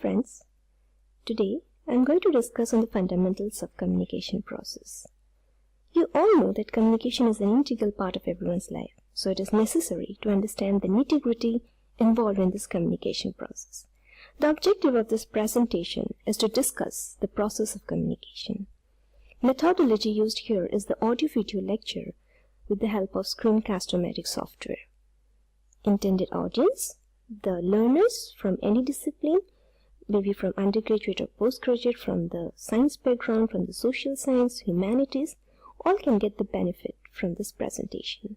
friends, today I am going to discuss on the fundamentals of communication process. You all know that communication is an integral part of everyone's life, so it is necessary to understand the nitty-gritty involved in this communication process. The objective of this presentation is to discuss the process of communication. Methodology used here is the audio-video lecture with the help of screencast-o-matic software. Intended audience: the learners from any discipline, maybe from undergraduate or postgraduate, from the science background, from the social science, humanities, all can get the benefit from this presentation.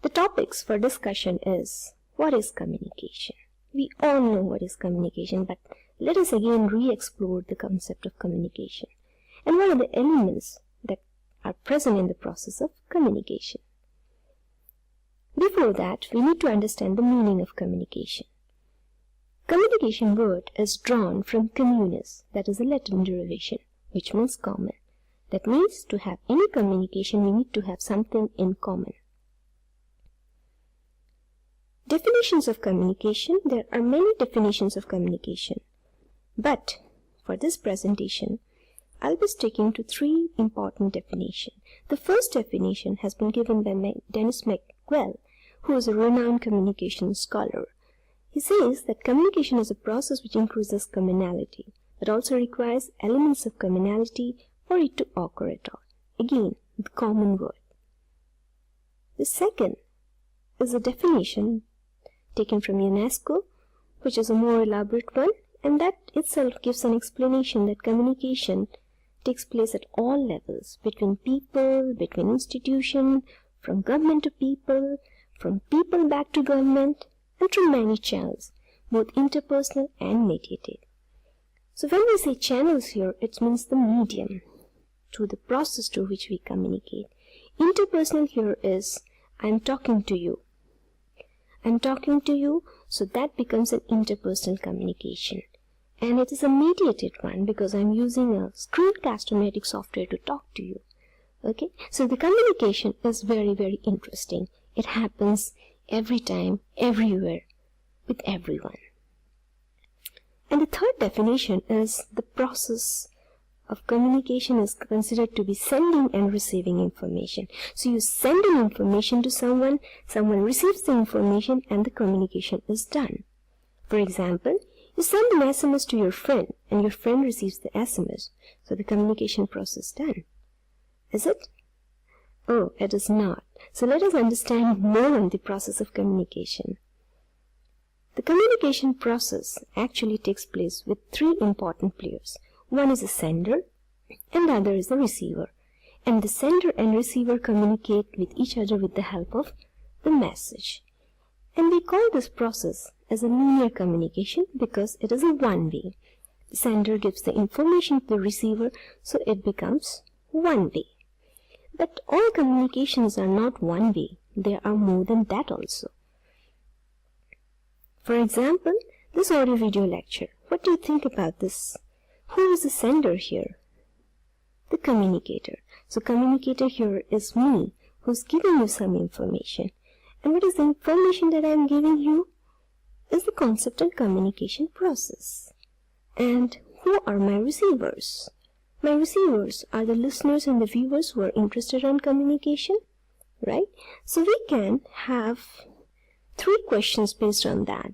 The topics for discussion is: what is communication? We all know what is communication, but let us again re-explore the concept of communication. And what are the elements that are present in the process of communication? Before that, we need to understand the meaning of communication. Communication word is drawn from communis, that is a Latin derivation, which means common. That means to have any communication, we need to have something in common. Definitions of communication: there are many definitions of communication, but for this presentation, I'll be sticking to three important definitions. The first definition has been given by Dennis McGwell, who is a renowned communication scholar. He says that communication is a process which increases commonality, but also requires elements of commonality for it to occur at all. Again, the common word. The second is a definition taken from UNESCO, which is a more elaborate one, and that itself gives an explanation that communication takes place at all levels, between people, between institutions, from government to people, from people back to government, and through many channels, both interpersonal and mediated. So when we say channels here, it means the medium, to the process to which we communicate. Interpersonal here is, I am talking to you. I'm talking to you, so that becomes an interpersonal communication. And it is a mediated one because I'm using a screencast-o-matic software to talk to you. Okay, so the communication is very, very interesting. It happens every time, everywhere, with everyone. And the third definition is the process of communication is considered to be sending and receiving information. So you send an information to someone, someone receives the information, and the communication is done. For example, you send an SMS to your friend, and your friend receives the SMS. So the communication process done. Is it? Oh, it is not. So let us understand more on the process of communication. The communication process actually takes place with three important players. One is the sender, and the other is the receiver. And the sender and receiver communicate with each other with the help of the message. And we call this process as a linear communication because it is a one-way. The sender gives the information to the receiver, so it becomes one-way. But all communications are not one-way. There are more than that also. For example, this audio-video lecture. What do you think about this? Who is the sender here? The communicator. So communicator here is me, who's giving you some information. And what is the information that I am giving you? Is the concept and communication process. And who are my receivers? My receivers are the listeners and the viewers who are interested in communication, right? So we can have three questions based on that.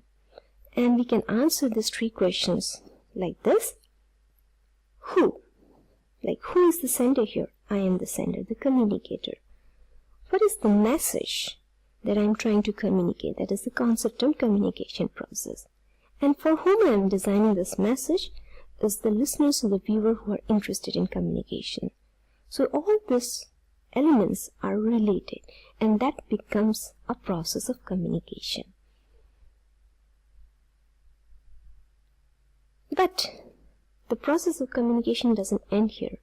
And we can answer these three questions like this. Who? Like, who is the sender here? I am the sender, the communicator. What is the message that I am trying to communicate? That is the concept and communication process. And for whom I am designing this message is the listeners or the viewer who are interested in communication. So all these elements are related, and that becomes a process of communication. But the process of communication doesn't end here.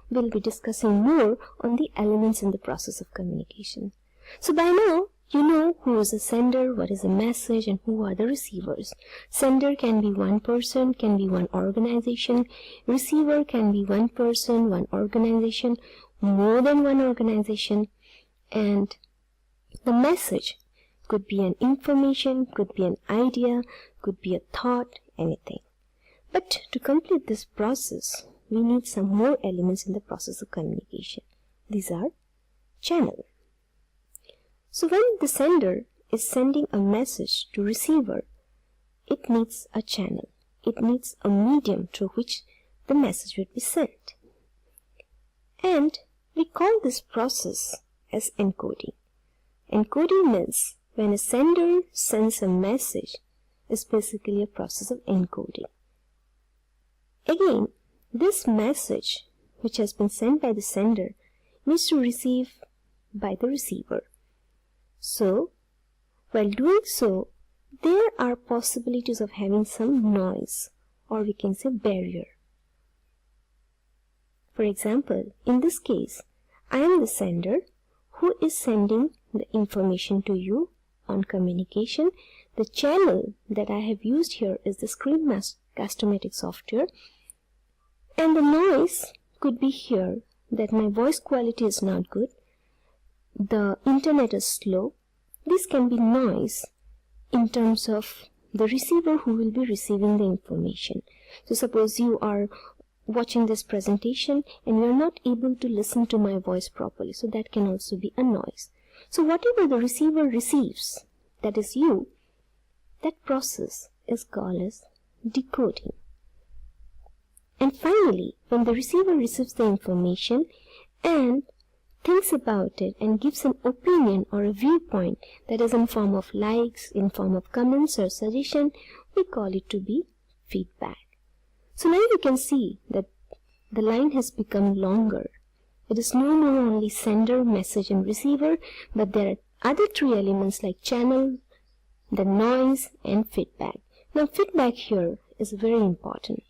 We'll be discussing more on the elements in the process of communication. So by now, you know who is the sender, what is a message, and who are the receivers. Sender can be one person, can be one organization. Receiver can be one person, one organization, more than one organization. And the message could be an information, could be an idea, could be a thought, anything. But to complete this process, we need some more elements in the process of communication. These are channel. So when the sender is sending a message to receiver, it needs a channel. It needs a medium through which the message would be sent. And we call this process as encoding. Encoding means when a sender sends a message, it's basically a process of encoding. Again, this message which has been sent by the sender needs to receive by the receiver. So, while doing so, there are possibilities of having some noise, or we can say barrier. For example, in this case, I am the sender who is sending the information to you on communication. The channel that I have used here is the Screencast-O-Matic software, and the noise could be here that my voice quality is not good, the internet is slow. This can be noise in terms of the receiver who will be receiving the information. So suppose you are watching this presentation and you are not able to listen to my voice properly, so that can also be a noise. So whatever the receiver receives, that is you, that process is called as decoding. And finally, when the receiver receives the information and thinks about it and gives an opinion or a viewpoint that is in form of likes, in form of comments or suggestion, we call it to be feedback. So now you can see that the line has become longer. It is no more only sender, message and receiver, but there are other three elements like channel, the noise and feedback. Now feedback here is very important.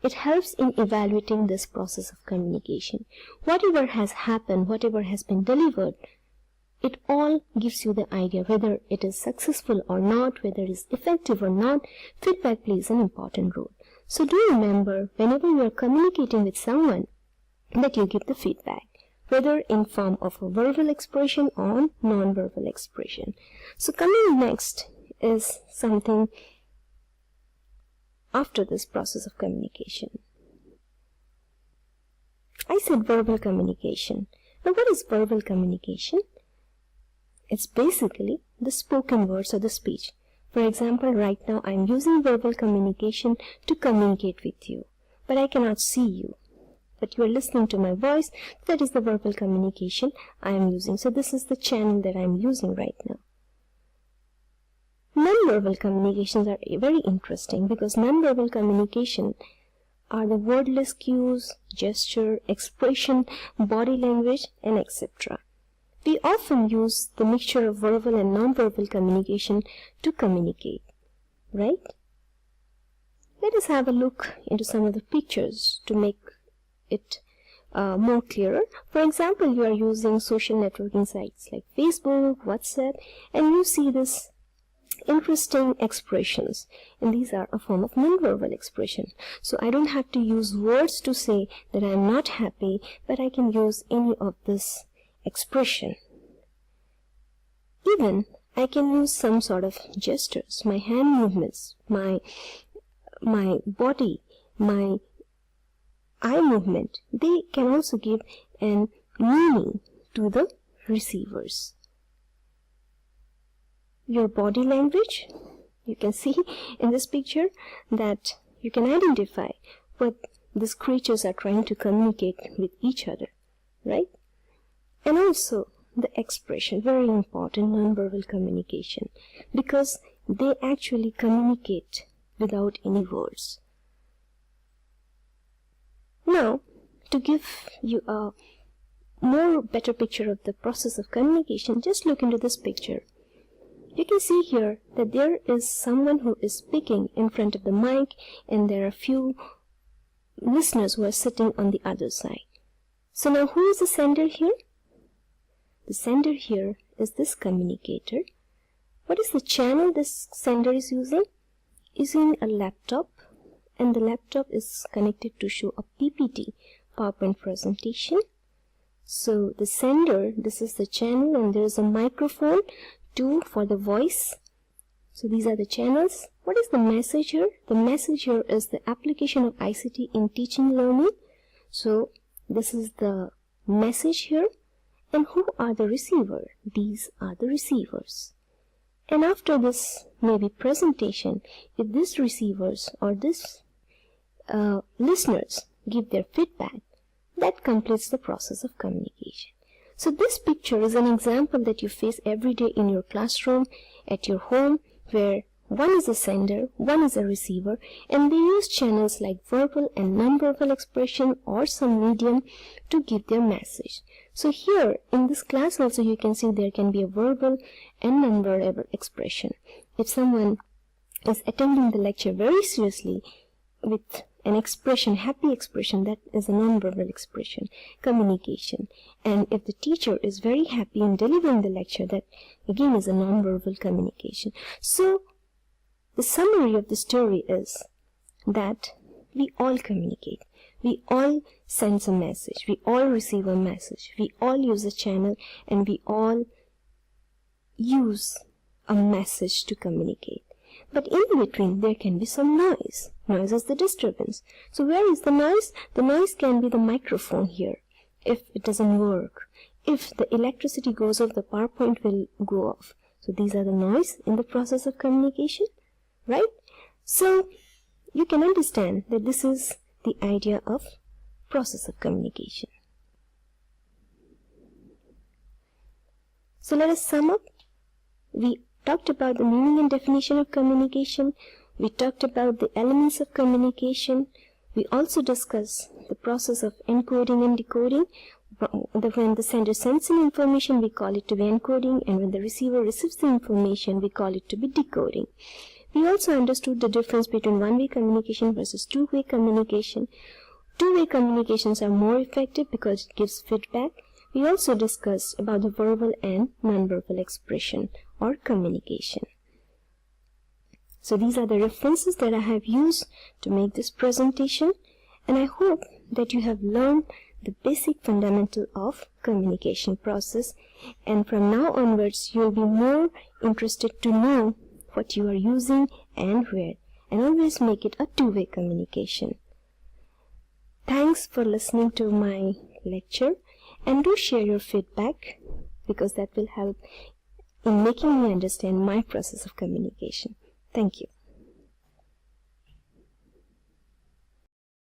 It helps in evaluating this process of communication. Whatever has happened, whatever has been delivered, it all gives you the idea whether it is successful or not, whether it is effective or not. Feedback plays an important role. So do remember, whenever you are communicating with someone, that you give the feedback, whether in form of a verbal expression or non-verbal expression. So coming next is something after this process of communication. I said verbal communication. Now what is verbal communication? It's basically the spoken words or the speech. For example, right now I am using verbal communication to communicate with you, but I cannot see you. But you are listening to my voice. That is the verbal communication I am using. So this is the channel that I am using right now. Non-verbal communications are very interesting because non-verbal communication are the wordless cues, gesture, expression, body language, and etc. We often use the mixture of verbal and non-verbal communication to communicate, right? Let us have a look into some of the pictures to make it more clearer. For example, you are using social networking sites like Facebook, WhatsApp, and you see this interesting expressions, and these are a form of non-verbal expression. So I don't have to use words to say that I am not happy, but I can use any of this expression. Even I can use some sort of gestures, my hand movements, my body, my eye movement. They can also give an meaning to the receivers. Your body language, you can see in this picture that you can identify what these creatures are trying to communicate with each other, right? And also the expression, very important, non-verbal communication, because they actually communicate without any words. Now, to give you a better picture of the process of communication, just look into this picture. You can see here that there is someone who is speaking in front of the mic, and there are few listeners who are sitting on the other side. So now who is the sender here? The sender here is this communicator. What is the channel this sender is using? Using a laptop, and the laptop is connected to show a PPT, PowerPoint presentation. So the sender, this is the channel, and there is a microphone too for the voice. So these are the channels What is the message here? The message here is the application of ICT in teaching learning. So this is the message here. And who are the receiver? These are the receivers. And after this maybe presentation, if these receivers or this listeners give their feedback, that completes the process of communication. So this picture is an example that you face every day in your classroom, at your home, where one is a sender, one is a receiver, and they use channels like verbal and non-verbal expression or some medium to give their message. So here in this class also you can see there can be a verbal and non-verbal expression. If someone is attending the lecture very seriously with an expression, happy expression, that is a non-verbal expression, communication. And if the teacher is very happy in delivering the lecture, that again is a non-verbal communication. So the summary of the story is that we all communicate. We all send a message. We all receive a message. We all use a channel, and we all use a message to communicate. But in between there can be some noise. Noise is the disturbance. So where is the noise? The noise can be the microphone here. If it doesn't work, if the electricity goes off, the power point will go off. So these are the noise in the process of communication, right? So you can understand that this is the idea of process of communication. So let us sum up. We talked about the meaning and definition of communication. We talked about the elements of communication. We also discussed the process of encoding and decoding. When the sender sends in information, we call it to be encoding, and when the receiver receives the information, we call it to be decoding. We also understood the difference between one-way communication versus two-way communication. Two-way communications are more effective because it gives feedback. We also discussed about the verbal and non-verbal expression or communication. So these are the references that I have used to make this presentation, and I hope that you have learned the basic fundamental of communication process, and from now onwards you will be more interested to know what you are using and where, and always make it a two-way communication. Thanks for listening to my lecture, and do share your feedback because that will help in making me understand my process of communication. Thank you.